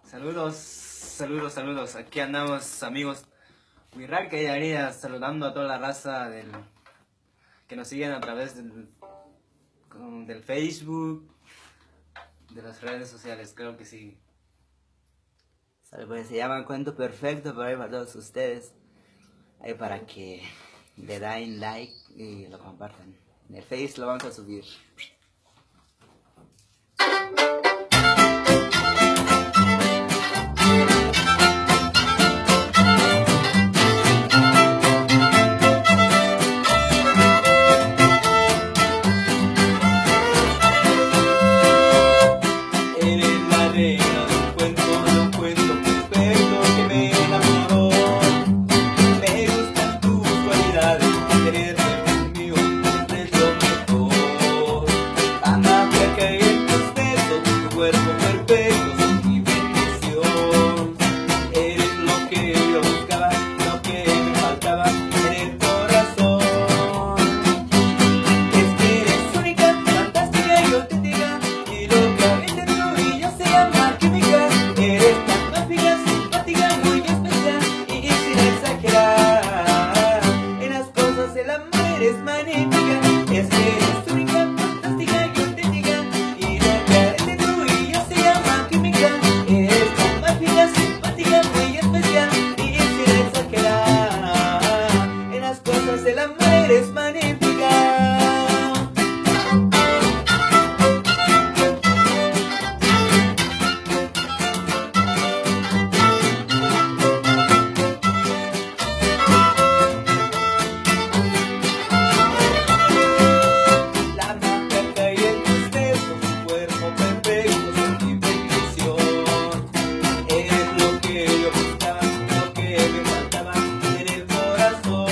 Saludos, saludos, saludos. Aquí andamos, amigos. Wirraq y Arias, saludando a toda la raza que nos siguen a través del Facebook, de las redes sociales, creo que sí. Pues se llama Cuento Perfecto, por ahí para todos ustedes. Ahí para que le den like y lo compartan. En el Face lo vamos a subir. Cuerpo perfecto, son mi bendición. Eres lo que yo buscaba, lo que me faltaba en el corazón. Es que eres única, fantástica y auténtica, y loca entre tú y yo se llama química. Eres tan mágica, simpática, muy especial y sin exagerar. En las cosas del amor eres magnífica. Es que eres única, fantástica y auténtica, y loca entre tú. El amor eres magnífica. La magia cae en tus besos, tu cuerpo perfecto, son mi bendición. Eres lo que yo buscaba, lo que me faltaba en el corazón.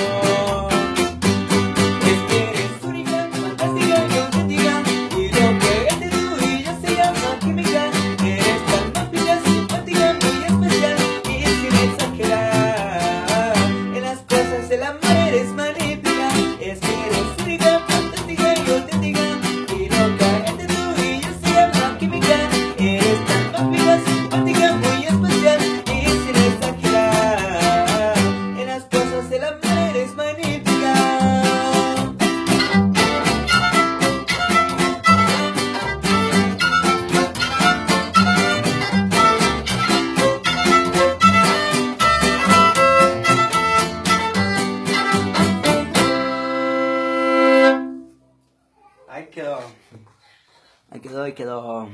El amor eres magnífica, es que eres única, fantástica y auténtica, y loca entre tú y yo se llama química. Eres tan mágica, simpática, muy especial y sin exagerar. En las cosas del amor eres magnífica. Ahí quedó. Ahí quedó.